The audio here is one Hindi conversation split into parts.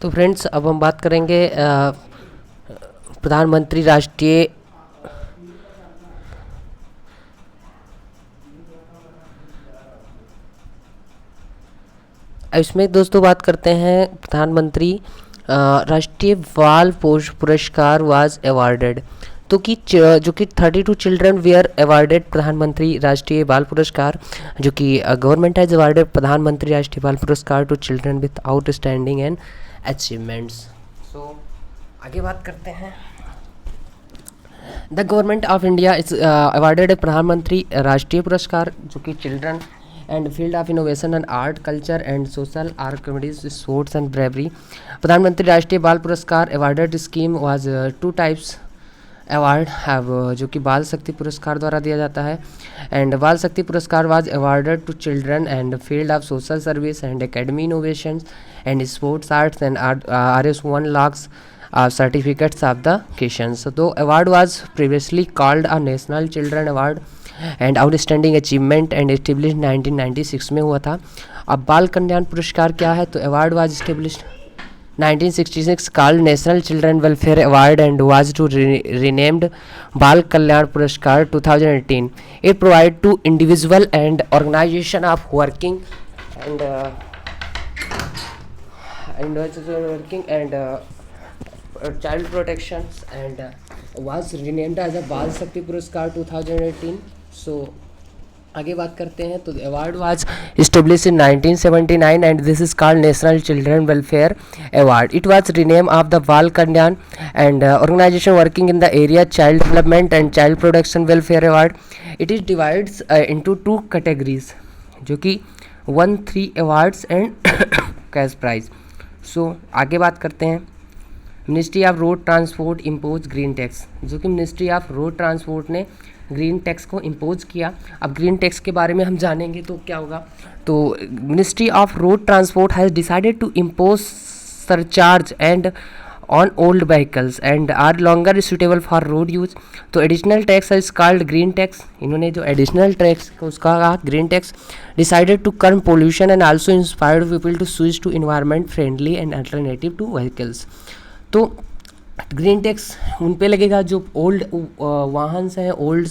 तो फ्रेंड्स, अब हम बात करेंगे प्रधानमंत्री राष्ट्रीय इसमें दोस्तों बात करते हैं प्रधानमंत्री राष्ट्रीय बाल पुरस्कार वाज अवार्डेड। तो कि जो कि 32 चिल्ड्रन वेयर अवार्डेड प्रधानमंत्री राष्ट्रीय बाल पुरस्कार, जो कि गवर्नमेंट हैज अवार्डेड प्रधानमंत्री राष्ट्रीय बाल पुरस्कार to children with outstanding and achievements. So आगे बात करते हैं। The government of India is awarded प्रधानमंत्री राष्ट्रीय पुरस्कार, जो कि children and field of innovation and art, culture and social activities, sports and bravery. प्रधानमंत्री राष्ट्रीय बाल पुरस्कार awarded scheme was two types award have, जो कि बाल शक्ति पुरस्कार द्वारा दिया जाता है। And Bal Shakti Puraskar was awarded to children and field of social service and academy innovations and sports arts and RS1 lakhs certificates of the occasion. So the award was previously called a National Children Award and outstanding achievement and establish 1996 में हुआ था। अब बाल कल्याण पुरस्कार क्या है? तो award was establish 1966 called national children welfare award and was to renamed Bal Kalyan Puraskar 2018। It provide to individual and organisation of working and child protection and was renamed as a बाल शक्ति पुरस्कार 2018। सो आगे बात करते हैं। तो award was established in 1979 and this is called National Children Welfare Award. It was renamed of the Bal Kalyan and organization working in the area child development and child protection welfare award. It is divided into two categories, जो कि 1-3 awards and cash prize. सो आगे बात करते हैं। Ministry of road transport impose green tax, जो कि मिनिस्ट्री ऑफ रोड ट्रांसपोर्ट ने ग्रीन टैक्स को इम्पोज किया। अब ग्रीन टैक्स के बारे में हम जानेंगे तो क्या होगा। तो ministry of road transport has decided to impose surcharge and on old vehicles and are longer suitable for road use. तो additional tax is called green tax. इन्होंने जो एडिशनल टैक्स को उसका कहा green tax. Decided to curb pollution and also inspired people to switch to environment friendly and alternative to vehicles. तो ग्रीन टैक्स उन पे लगेगा जो ओल्ड वाहन हैं, ओल्ड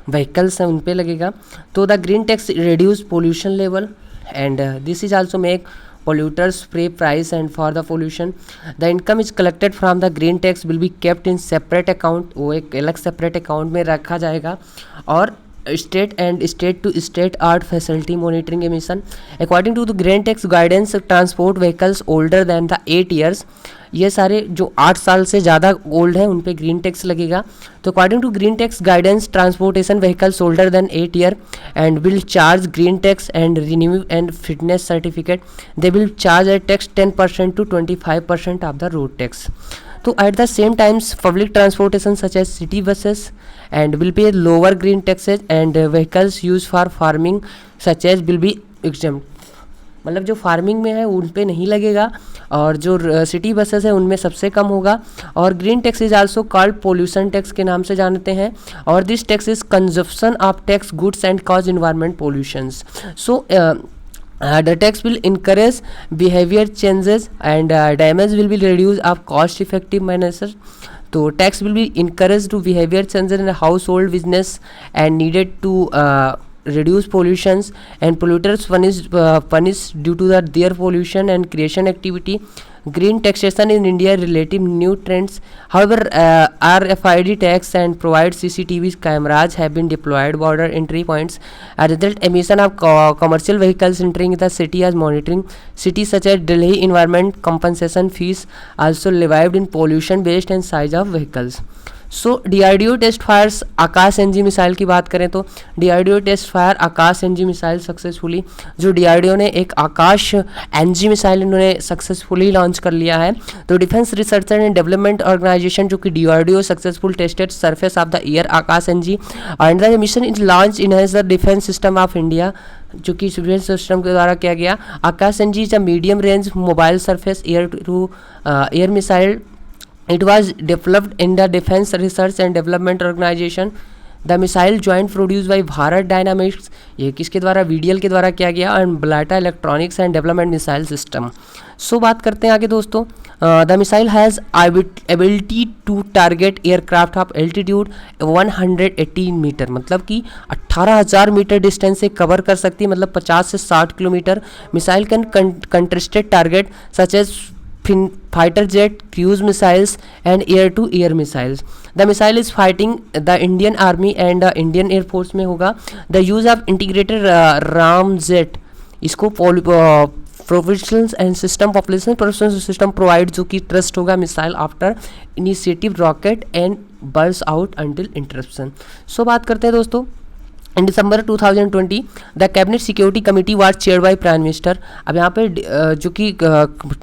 व्हीकल्स हैं, उन पे लगेगा। तो the green tax reduce pollution level and this is also make polluters pay price and for the pollution. The income is collected from the green tax will be kept in separate account, वो एक अलग separate account में रखा जाएगा। और state and state to state art facility monitoring emission according to the green tax guidance transport vehicles older than the 8 years, ये सारे जो 8 साल से ज़्यादा ओल्ड हैं उन पे ग्रीन टैक्स लगेगा। तो according to green tax guidance transportation vehicles older than 8 year and will charge green tax and renew and fitness certificate, they will charge a tax 10% to 25% of the road tax. तो at the same times public transportation such as city buses and will pay lower green taxes and vehicles used for farming such as will be exempt। मतलब जो फार्मिंग में है उन पे नहीं लगेगा और जो सिटी बसेस है उनमें सबसे कम होगा। और green tax is also called pollution tax के नाम से जानते हैं। और this tax is consumption of tax goods and cause environment pollutions. So the tax will encourage behavior changes and damage will be reduced of cost effective manner. So tax will be encouraged to behavior changes in a household business and needed to reduce pollutions and polluters punished due to their pollution and creation activity. Green taxation in India relative new trends. However, RFID tax and provide CCTV cameras have been deployed border entry points. As a result, emission of commercial vehicles entering the city as monitoring cities such as Delhi environment compensation fees also levied in pollution based and size of vehicles. So DRDO test fires Akash NG missile की बात करें तो DRDO test fire Akash NG missile successfully, जो DRDO ने एक आकाश NG मिसाइल इन्होंने सक्सेसफुली लॉन्च कर लिया है। तो defence research and development organisation जो कि DRDO successful tested surface of the year Akash NG and the mission is launch in the defence system of India, जो कि डिफेंस सिस्टम के द्वारा किया गया। Akash NG is a medium range mobile surface air to air missile. It was developed in the Defense Research and Development Organization. The missile joint produced by Bharat Dynamics, ये किसके द्वारा? VDL के द्वारा किया गया। एंड ब्लाटा electronics and development missile system. So बात करते हैं आगे दोस्तों। The missile has ability to target aircraft of altitude 118 metre, मतलब कि 18,000 मीटर डिस्टेंस से कवर कर सकती है, मतलब 50 से 60 kilometre. Missile can contrasted target such as fighter jet, cruise missiles and air to air missiles. The missile is fighting the Indian Army and Indian Air Force में होगा. The use of integrated ramjet, इसको provisional and system population provisional system provide, जो कि ट्रस्ट होगा missile after initiative rocket and burns out until interruption. So बात करते हैं दोस्तों. In December 2020 the cabinet security committee was chaired by prime minister. अब यहाँ पे जो कि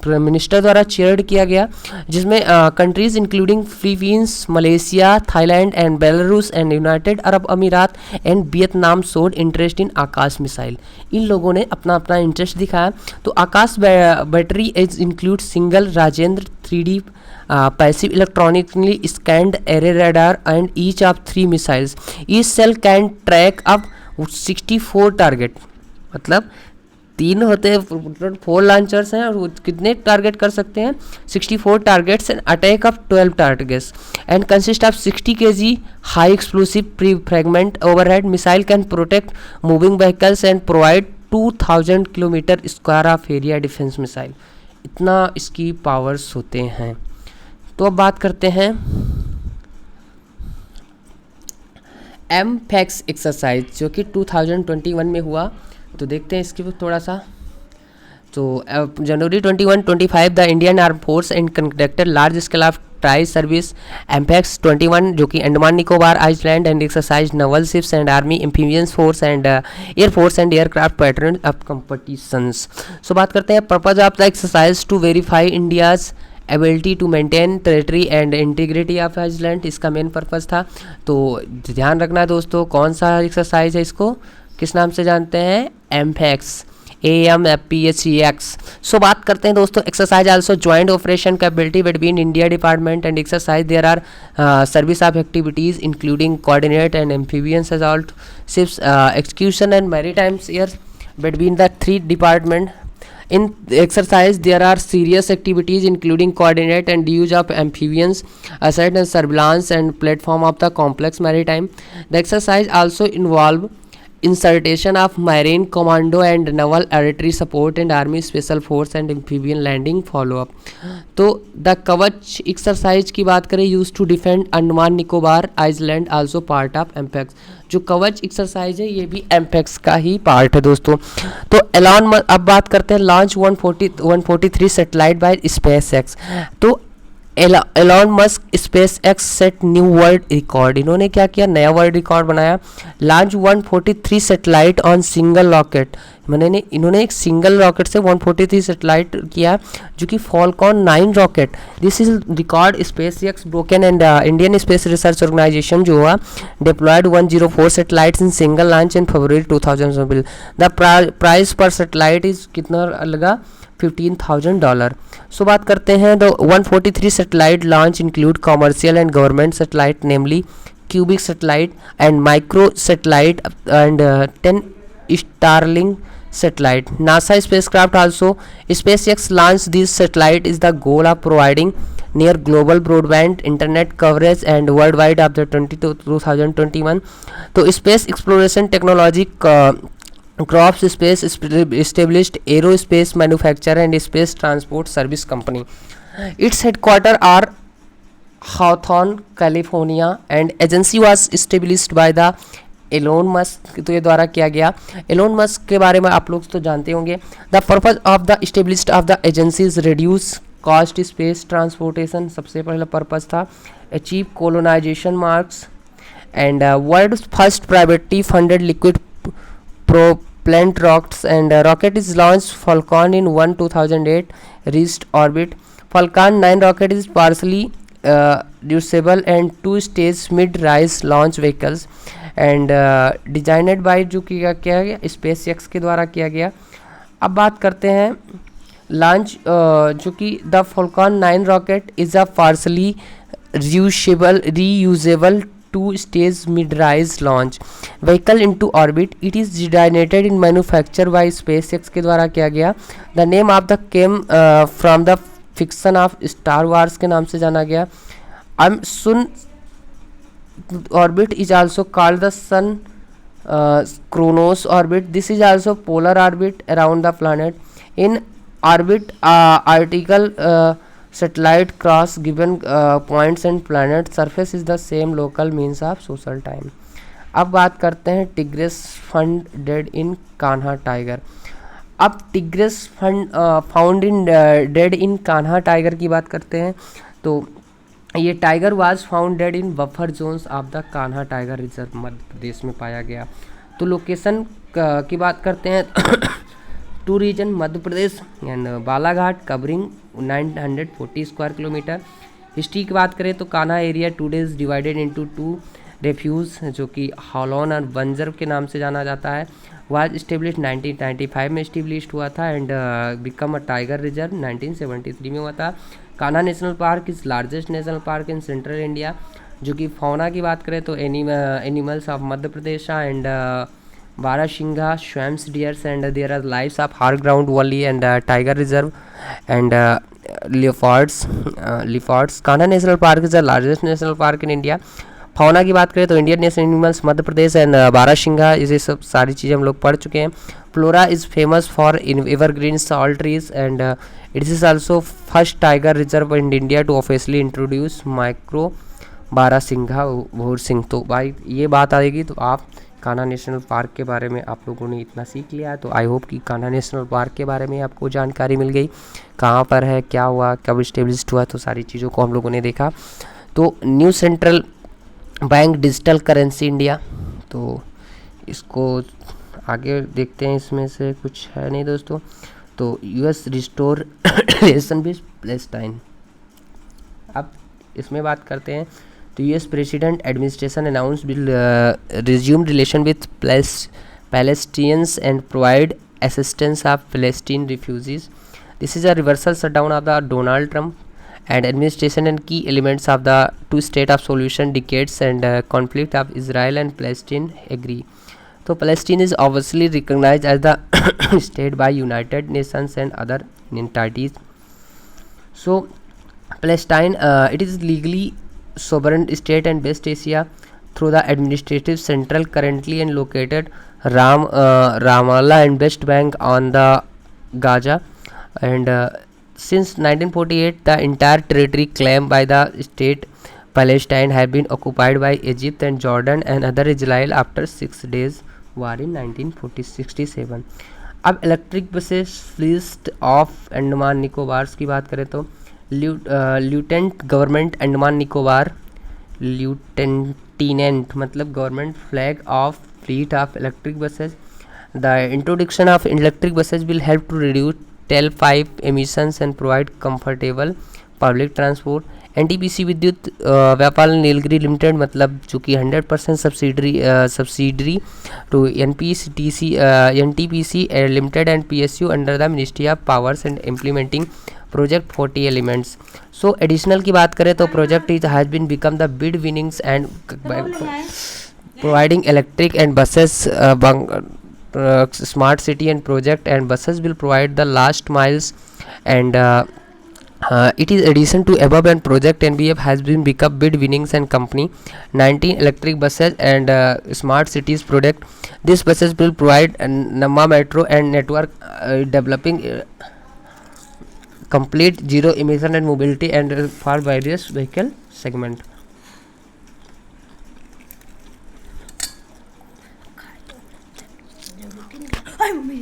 मिनिस्टर द्वारा चेयर्ड किया गया, जिसमें countries including Philippines, Malaysia, Thailand and Belarus and United Arab Emirates and Vietnam showed interest in Akash missile. इन लोगों ने अपना अपना इंटरेस्ट दिखाया. तो Akash battery is include single Rajendra 3D passive electronically scanned array radar and each of 3 missiles. Each cell can track up 64 target. मतलब 3 होते हैं, 4 लॉन्चर्स हैं और वो कितने टारगेट कर सकते हैं, 64 targets and attack of 12 targets and consist of 60 kg high explosive pre fragment overhead. Missile can protect moving vehicles and provide 2000 kilometre square of area defence missile. इतना इसकी पावर्स होते हैं. तो अब बात करते हैं एमपैक्स एक्सरसाइज, जो कि 2021 में हुआ. तो देखते हैं इसकी थोड़ा सा. तो January 21-25 the Indian arm force and conducted large scale of tri service AMPHEX 21, जो कि Andaman Nicobar island and exercise naval ships and army amphibians force and air force and aircraft pattern of competitions. So बात करते हैं purpose of the exercise to verify India's ability to maintain territory and integrity of island. इसका मेन पर्पज़ था. तो ध्यान रखना दोस्तों, कौन सा एक्सरसाइज है, इसको किस नाम से जानते हैं, एमपैक्स, AMPHEX. सो बात करते हैं दोस्तों exercise also joint operation capability between India department and exercise there are service of activities including coordinate and amphibians assault ships execution and maritime air between the 3 department. In exercise, there are serious activities including coordinate and use of amphibians, asset and surveillance and platform of the complex maritime. The exercise also involve insertion of marine commando and naval artillery support and army special force and amphibian landing follow up. तो द कवच एक्सरसाइज की बात करें, use to defend Andaman Nicobar island also part of AMPHEX. जो कवच एक्सरसाइज है ये भी एमपैक्स का ही पार्ट है दोस्तों. तो अब बात करते हैं launch 143 satellite by SpaceX. तो Elon Musk SpaceX set new world record. इन्होंने क्या किया, नया वर्ल्ड रिकॉर्ड बनाया. Launch 143 satellite on single rocket. इन्होंने एक सिंगल रॉकेट से 143 सैटेलाइट किया, जो कि Falcon 9 rocket. This is record SpaceX broken and Indian space research organisation जो हुआ deployed 104 satellites in single launch in February 2000. The price per satellite is कितना लगा, $15,000. सो बात करते हैं the 143 satellite launch include commercial and government satellite namely cubic satellite and micro satellite and 10 Starlink satellite. NASA spacecraft also. SpaceX launched this satellite is the goal of providing near global broadband internet coverage and worldwide of the 2021. तो space exploration technology Crops Space established aerospace manufacturer and space transport service company. Its headquarters are Hawthorne, California, and agency was established by the Elon Musk. तो ये द्वारा किया गया. एलोन मस्क के बारे में आप लोग तो जानते होंगे. The purpose of the established of the agencies reduce cost space transportation, सबसे पहला पर्पज था. Achieve colonisation marks and world first privately funded liquid propellant rockets and rocket is launch Falcon in 2008 reached orbit. Falcon 9 rocket is partially reusable and 2-stage mid-rise launch vehicles and designed by जो किया गया स्पेस एक्स के द्वारा किया गया. अब बात करते हैं लॉन्च जो कि the Falcon 9 rocket is a partially reusable 2-stage mid-rise launch vehicle into orbit. It is designated in manufacture by SpaceX के द्वारा किया गया. The name of the came from the fiction of star wars के नाम से जाना गया। सुन orbit is also called the sun Chronos orbit. This is also polar orbit around the planet. In orbit, article satellite cross given points and planet surface is the same local means of social time. अब बात करते हैं tigress found dead in Kanha tiger. अब tigress found found in dead in Kanha tiger की बात करते हैं तो ये tiger was found dead in buffer zones of the Kanha tiger reserve Madhya Pradesh में पाया गया। तो लोकेशन की बात करते हैं two region Madhya Pradesh and Balaghat covering 940 square kilometre. History की बात करें तो Kanha area today is divided into to refuge जो कि हॉलोन और बंजर के नाम से जाना जाता है। वाज इस्टेब्लिश 1995 में इस्टेब्लिश हुआ था and become a tiger reserve 1973 में हुआ था। Kanha national park is largest national park in central India. जो कि फौना की बात करें तो animals of Madhya Pradesh and barasingha swamps deers and there are lives of hard ground वली and tiger reserve and leopards. Kanha national park is the largest national park in India. Fauna की बात करें तो Indian national animals Madhya Pradesh and बारासिंघा, ये सब सारी चीज़ें हम लोग पढ़ चुके हैं। Flora is famous for evergreen salt trees and it is also first tiger reserve in India to officially introduce micro barasingha Bhoor Singh. तो भाई ये बात आएगी तो आप कान्हा नेशनल पार्क के बारे में आप लोगों ने इतना सीख लिया। तो आई होप कि कान्हा नेशनल पार्क के बारे में आपको जानकारी मिल गई, कहाँ पर है, क्या हुआ, कब इस्टेब्लिश हुआ, तो सारी चीज़ों को हम लोगों ने देखा। तो new central bank digital currency India, तो इसको आगे देखते हैं, इसमें से कुछ है नहीं दोस्तों। तो US restore relation with Palestine. अब इसमें बात करते हैं तो US president administration announce will resume relation with Palestinians and provide assistance of Palestine refugees. This is a reversal shutdown of the Donald Trump and administration and key elements of the two state of solution decades and conflict of Israel and Palestine agree. So Palestine is obviously recognized as the state by United Nations and other entities. So Palestine it is legally sovereign state and West Asia through the administrative central currently and located Ramallah and West Bank on the Gaza and since 1948 the entire territory claimed by the state Palestine have been occupied by Egypt and Jordan and other Israel after 6 days war in 1967. अब electric buses list of Andaman Nicobars की बात करें तो lieutenant government Andaman Nicobar, lieutenant मतलब government flag of fleet of electric buses. The introduction of electric buses will help to reduce टेल5 emissions and provide comfortable public transport. NTPC Vidyut Vyapar Nilgiri limited मतलब जो कि 100% subsidiary to NTPC limited and PSU under the ministry of powers and implementing project 40 elements. So additional की बात करें तो project is has been become the bid winnings and providing electric and buses smart city and project and buses will provide the last miles and it is addition to above and project NBF has been become bid winnings and company 19 electric buses and smart cities product. These buses will provide Namma metro and network developing complete zero emission and mobility and for various vehicle segment. Ay, mami.